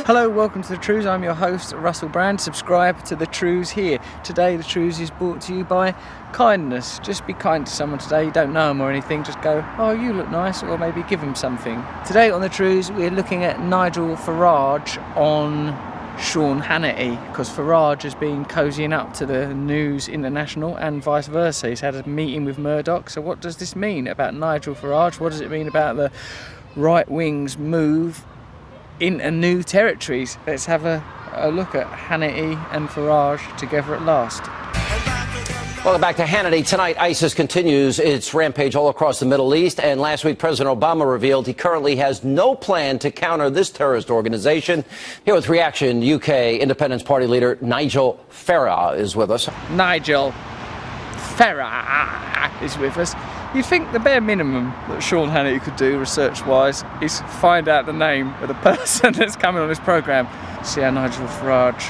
Hello, welcome to the Trews. I'm your host, Russell Brand. Subscribe to the Trews here. Today, the Trews is brought to you by kindness. Just be kind to someone today. You don't know them or anything. Just go, oh, you look nice, or maybe give them something. Today on the Trews, we're looking at Nigel Farage on Sean Hannity, because Farage has been cozying up to the News International and vice versa. He's had a meeting with Murdoch. So what does this mean about Nigel Farage? What does it mean about the right wing's move into new territories? Let's have a look at Hannity and Farage together at last. Welcome back to Hannity. Tonight, ISIS continues its rampage all across the Middle East. And last week, President Obama revealed he currently has no plan to counter this terrorist organization. Here with reaction, UK Independence Party leader Nigel Farage is with us. Nigel Farage is with us. You'd think the bare minimum that Sean Hannity could do research-wise is find out the name of the person that's coming on his programme. See how Nigel Farage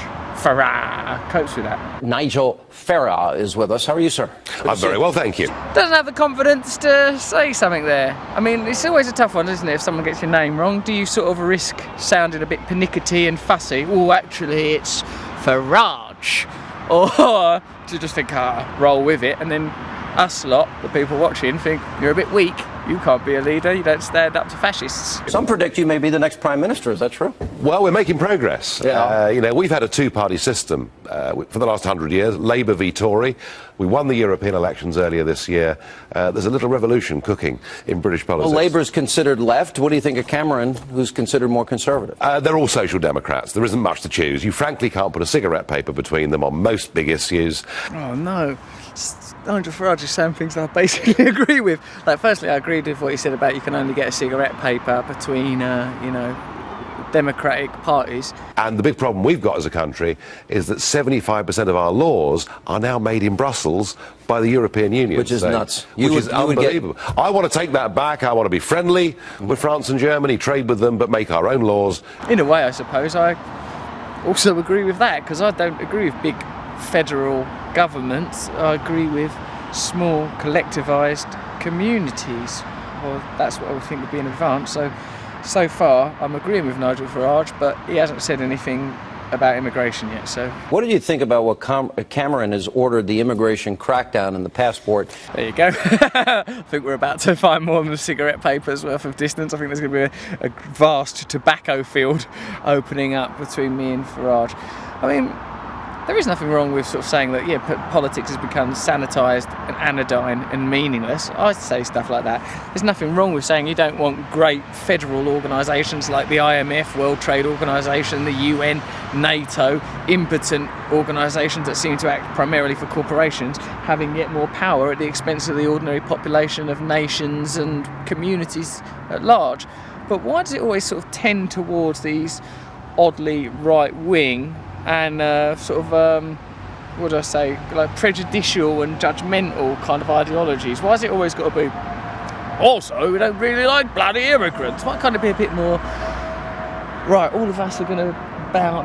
copes with that. Nigel Farage is with us. How are you, sir? I'm very well, thank you. Doesn't have the confidence to say something there. I mean, it's always a tough one, isn't it, if someone gets your name wrong? Do you sort of risk sounding a bit pernickety and fussy? Oh, actually, it's Farage. Or do you just think, roll with it, and then us lot, the people watching, think you're a bit weak. You can't be a leader. You don't stand up to fascists. Some predict you may be the next prime minister. Is that true? Well, we're making progress. Yeah. We've had a two-party system for the last 100 years, Labour v Tory. We won the European elections earlier this year. There's a little revolution cooking in British politics. Well, Labour's considered left. What do you think of Cameron, who's considered more conservative? They're all social democrats. There isn't much to choose. You frankly can't put a cigarette paper between them on most big issues. Oh, no. Nigel Farage is saying things I basically agree with. Like, firstly, I agreed with what he said about you can only get a cigarette paper between, democratic parties. And the big problem we've got as a country is that 75% of our laws are now made in Brussels by the European Union. Which is nuts. Which is unbelievable. I want to take that back. I want to be friendly with France and Germany, trade with them, but make our own laws. In a way, I suppose, I also agree with that, because I don't agree with big federal governments. I agree with small, collectivised communities. Well, that's what I would think would be an advance. So far, I'm agreeing with Nigel Farage, but he hasn't said anything about immigration yet. So, what did you think about what Cameron has ordered, the immigration crackdown and the passport? There you go. I think we're about to find more than a cigarette paper's worth of distance. I think there's going to be a vast tobacco field opening up between me and Farage. I mean, there is nothing wrong with sort of saying that, politics has become sanitised and anodyne and meaningless. I say stuff like that. There's nothing wrong with saying you don't want great federal organisations like the IMF, World Trade Organisation, the UN, NATO, impotent organisations that seem to act primarily for corporations, having yet more power at the expense of the ordinary population of nations and communities at large. But why does it always sort of tend towards these oddly right-wing and what do I say, like prejudicial and judgmental kind of ideologies? Why has it always got to be, also, we don't really like bloody immigrants? Why can't it be a bit more, right, all of us are going to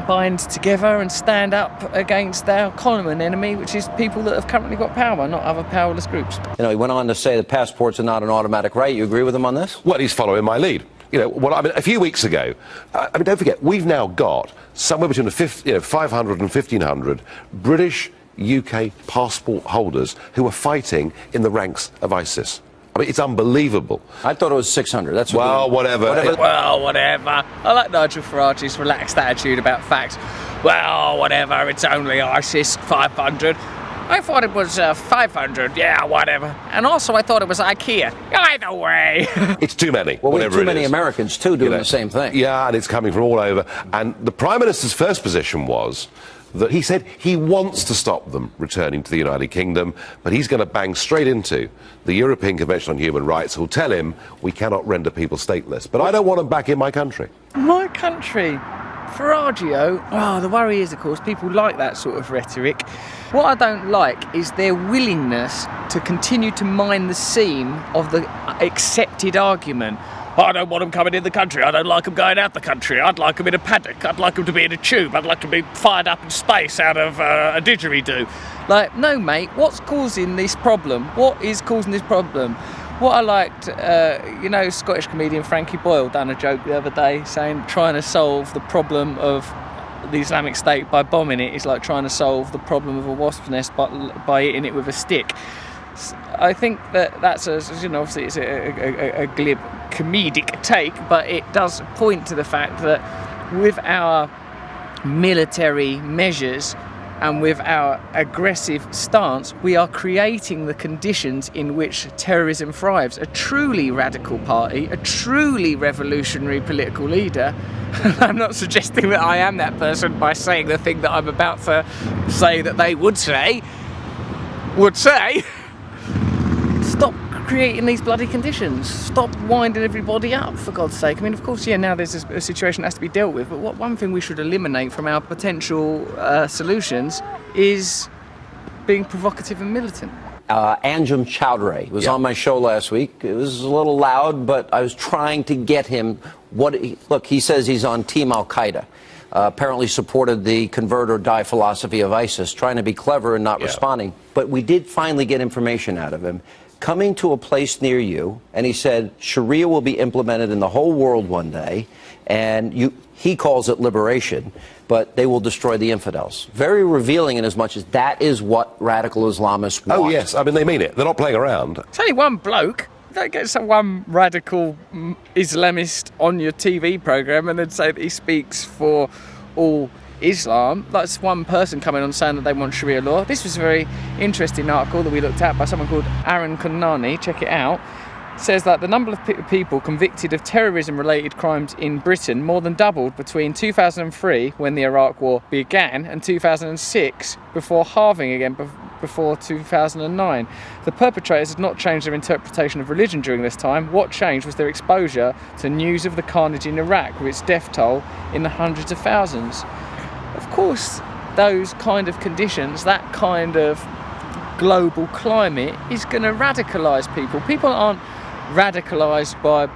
bind together and stand up against our common enemy, which is people that have currently got power, not other powerless groups? He went on to say that passports are not an automatic right. You agree with him on this? Well, he's following my lead. A few weeks ago, don't forget, we've now got somewhere between 500 and 1,500 British UK passport holders who are fighting in the ranks of ISIS. I mean, it's unbelievable. I thought it was 600. That's whatever. Well, whatever. I like Nigel Farage's relaxed attitude about facts. Well, whatever. It's only ISIS 500. I thought it was 500, yeah, whatever. And also I thought it was IKEA. Either way. It's too many. Well, we have too many Americans, too, doing the same thing. Yeah, and it's coming from all over. And the Prime Minister's first position was that he said he wants to stop them returning to the United Kingdom, but he's going to bang straight into the European Convention on Human Rights, who'll tell him we cannot render people stateless. But I don't want them back in my country. My country? Faragio, the worry is, of course, people like that sort of rhetoric. What I don't like is their willingness to continue to mine the seam of the accepted argument. I don't want them coming in the country. I don't like them going out the country. I'd like them in a paddock. I'd like them to be in a tube. I'd like them to be fired up in space out of a didgeridoo. Like, no, mate, what's causing this problem? What is causing this problem? What I liked, Scottish comedian Frankie Boyle done a joke the other day saying trying to solve the problem of the Islamic State by bombing it is like trying to solve the problem of a wasp's nest by hitting it with a stick. I think that's obviously it's a glib comedic take, but it does point to the fact that with our military measures and with our aggressive stance, we are creating the conditions in which terrorism thrives. A truly radical party, a truly revolutionary political leader, I'm not suggesting that I am that person by saying the thing that I'm about to say that they would say, stop creating these bloody conditions. Stop winding everybody up, for God's sake. I mean, of course, now there's a situation that has to be dealt with, but one thing we should eliminate from our potential solutions is being provocative and militant. Anjem Choudhury was on my show last week. It was a little loud, but I was trying to get him he says he's on Team Al-Qaeda. Apparently supported the convert or die philosophy of ISIS, trying to be clever and not responding. But we did finally get information out of him. Coming to a place near you, and he said Sharia will be implemented in the whole world one day, and he calls it liberation, but they will destroy the infidels. Very revealing in as much as that is what radical Islamists want. Oh, yes. I mean, they mean it. They're not playing around. It's only one bloke. Don't get some one radical Islamist on your TV programme and then say that he speaks for all Islam. That's one person coming on saying that they want Sharia law. This was a very interesting article that we looked at by someone called Aaron Kanani. Check it out. It says that the number of people convicted of terrorism-related crimes in Britain more than doubled between 2003, when the Iraq War began, and 2006, before halving again before 2009. The perpetrators had not changed their interpretation of religion during this time. What changed was their exposure to news of the carnage in Iraq, with its death toll in the hundreds of thousands. Of course, those kind of conditions, that kind of global climate is going to radicalise people. People aren't radicalised by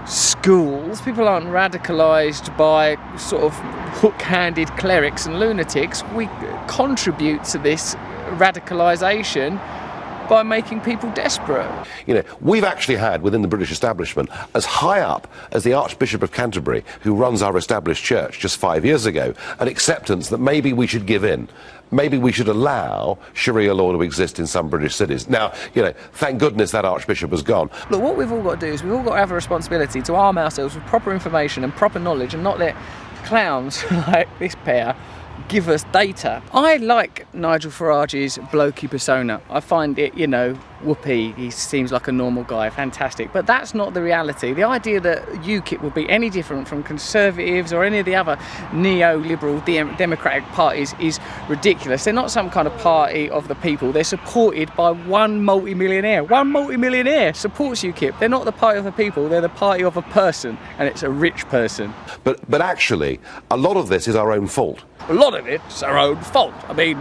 schools. People aren't radicalised by sort of hook-handed clerics and lunatics. We contribute to this radicalisation by making people desperate. We've actually had within the British establishment as high up as the Archbishop of Canterbury, who runs our established church, just 5 years ago, an acceptance that maybe we should give in. Maybe we should allow Sharia law to exist in some British cities. Now, thank goodness that Archbishop has gone. Look, what we've all got to do is we've all got to have a responsibility to arm ourselves with proper information and proper knowledge and not let clowns like this pair give us data. I like Nigel Farage's blokey persona. I find it, whoopee, he seems like a normal guy, fantastic. But that's not the reality. The idea that UKIP would be any different from Conservatives or any of the other neoliberal democratic parties is ridiculous. They're not some kind of party of the people. They're supported by one multi-millionaire. One multi-millionaire supports UKIP. They're not the party of the people, they're the party of a person, and it's a rich person. But actually, a lot of this is our own fault. A lot of it's our own fault. I mean,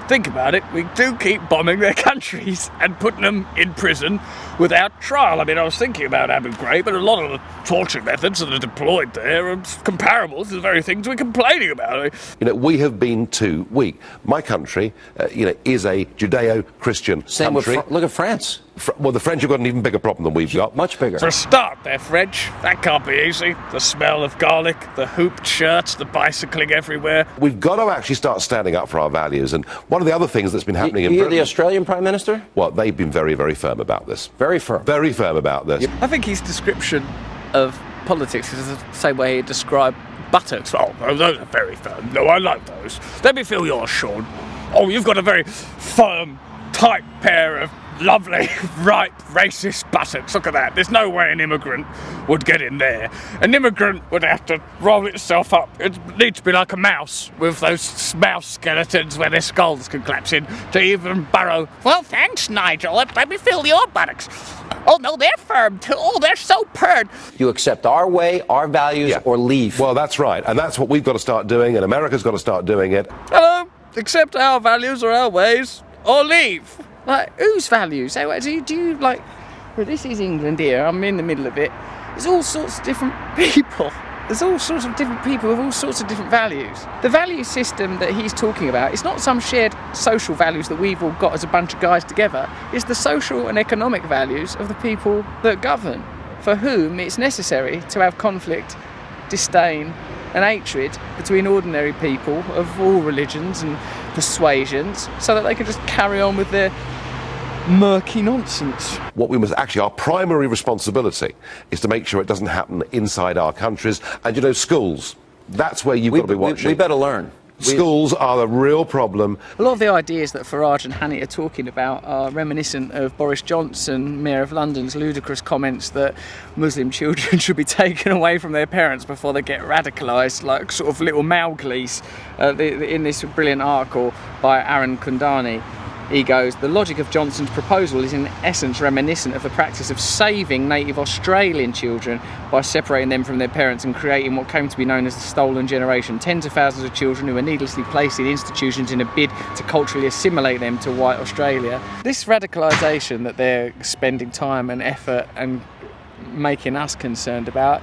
think about it, we do keep bombing their countries and putting them in prison without trial. I mean, I was thinking about Abu Ghraib, but a lot of the torture methods that are deployed there are comparable to the very things we're complaining about. We have been too weak. My country, is a Judeo-Christian country. Look at France. Well, the French have got an even bigger problem than we've got. Much bigger. For a start, they're French. That can't be easy. The smell of garlic, the hooped shirts, the bicycling everywhere. We've got to actually start standing up for our values. And one of the other things that's been happening in Britain... the Australian Prime Minister? Well, they've been very, very firm about this. Very firm. Very firm about this. I think his description of politics is the same way he described buttocks. Oh, those are very firm. No, I like those. Let me feel yours, Sean. Oh, you've got a very firm, tight pair of lovely, ripe, racist buttocks. Look at that. There's no way an immigrant would get in there. An immigrant would have to roll itself up. It needs to be like a mouse with those mouse skeletons where their skulls can collapse in to even burrow. Well, thanks, Nigel. Let me feel your buttocks. Oh, no, they're firm too. Oh, they're so purred. You accept our way, our values, or leave. Well, that's right. And that's what we've got to start doing, and America's got to start doing it. Hello. Accept our values or our ways, or leave. Like, whose values? Do you like... Well, this is England here. I'm in the middle of it. There's all sorts of different people. there's all sorts of different people with all sorts of different values. The value system that he's talking about is not some shared social values that we've all got as a bunch of guys together. It's the social and economic values of the people that govern, for whom it's necessary to have conflict, disdain and hatred between ordinary people of all religions and persuasions, so that they can just carry on with their murky nonsense. What we must actually, our primary responsibility is to make sure it doesn't happen inside our countries. And, you know, schools, that's where you've got to be watching. We better learn. Schools are the real problem. A lot of the ideas that Farage and Hannity are talking about are reminiscent of Boris Johnson, Mayor of London's ludicrous comments that Muslim children should be taken away from their parents before they get radicalised, like sort of little Mowglis. In this brilliant article by Aaron Kundani, he goes, the logic of Johnson's proposal is in essence reminiscent of the practice of saving native Australian children by separating them from their parents and creating what came to be known as the stolen generation. Tens of thousands of children who are needlessly placed in institutions in a bid to culturally assimilate them to white Australia. This radicalisation that they're spending time and effort and making us concerned about,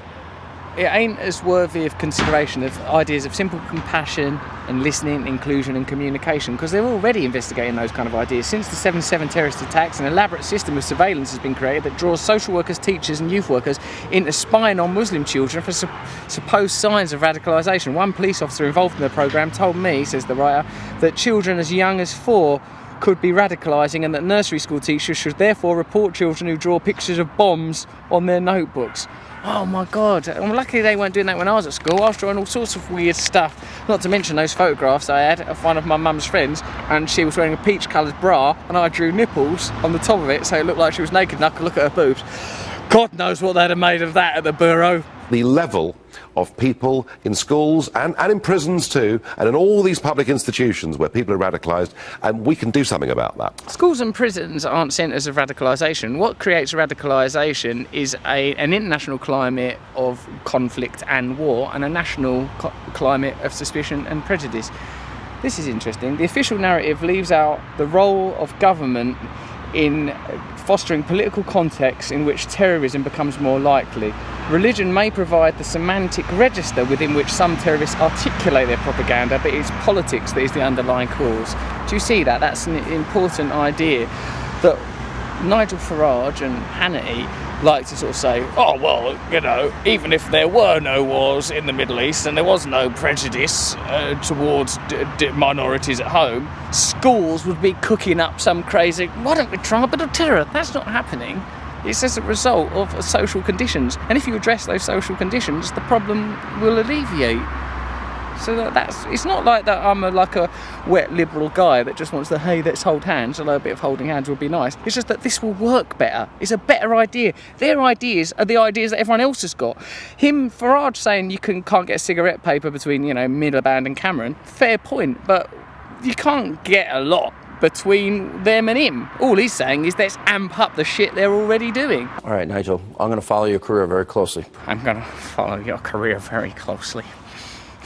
it ain't as worthy of consideration of ideas of simple compassion and listening, inclusion and communication, because they're already investigating those kind of ideas. Since the 7/7 terrorist attacks, an elaborate system of surveillance has been created that draws social workers, teachers and youth workers into spying on Muslim children for supposed signs of radicalisation. One police officer involved in the programme told me, says the writer, that children as young as 4 could be radicalising and that nursery school teachers should therefore report children who draw pictures of bombs on their notebooks. Oh my God, I'm lucky they weren't doing that when I was at school. I was drawing all sorts of weird stuff. Not to mention those photographs I had of one of my mum's friends, and she was wearing a peach coloured bra and I drew nipples on the top of it so it looked like she was naked and I could look at her boobs. God knows what they'd have made of that at the bureau. The level of people in schools and in prisons too, and in all these public institutions where people are radicalised, and we can do something about that. Schools and prisons aren't centres of radicalisation. What creates radicalisation is an international climate of conflict and war and a national climate of suspicion and prejudice. This is interesting. The official narrative leaves out the role of government in fostering political contexts in which terrorism becomes more likely. Religion may provide the semantic register within which some terrorists articulate their propaganda, but it's politics that is the underlying cause. Do you see that? That's an important idea that Nigel Farage and Hannity like to sort of say, oh, well, you know, even if there were no wars in the Middle East and there was no prejudice towards minorities at home, schools would be cooking up some crazy, why don't we try a bit of terror? That's not happening. It's as a result of social conditions. And if you address those social conditions, the problem will alleviate. So it's not like that I'm like a wet liberal guy that just wants to, hey, let's hold hands, although a bit of holding hands would be nice. It's just that this will work better. It's a better idea. Their ideas are the ideas that everyone else has got. Farage saying you can't get cigarette paper between, you know, Miliband and Cameron, fair point, but you can't get a lot between them and him. All he's saying is let's amp up the shit they're already doing. All right, Nigel, I'm going to follow your career very closely. I'm going to follow your career very closely.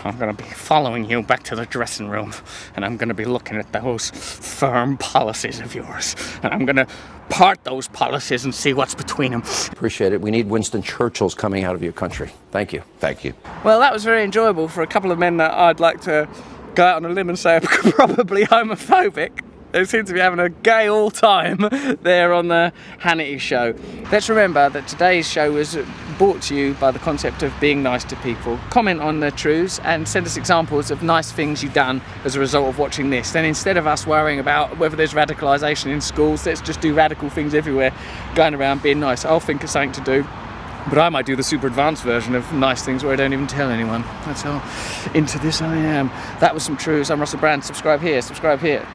I'm going to be following you back to the dressing room, and I'm going to be looking at those firm policies of yours, and I'm going to part those policies and see what's between them. Appreciate it. We need Winston Churchills coming out of your country. Thank you. Thank you. Well, that was very enjoyable for a couple of men that I'd like to go out on a limb and say are probably homophobic. They seem to be having a gay all time there on the Hannity show. Let's remember that today's show was brought to you by the concept of being nice to people. Comment on the Trews and send us examples of nice things you've done as a result of watching this. Then instead of us worrying about whether there's radicalisation in schools, let's just do radical things everywhere, going around being nice. I'll think of something to do. But I might do the super advanced version of nice things where I don't even tell anyone. That's how into this I am. That was some Trews. I'm Russell Brand. Subscribe here. Subscribe here.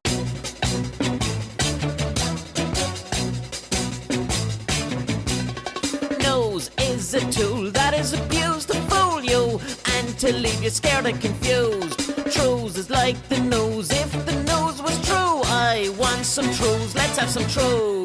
Is a tool that is abused to fool you and to leave you scared and confused. Trews is like the news. If the news was true, I want some Trews. Let's have some Trews.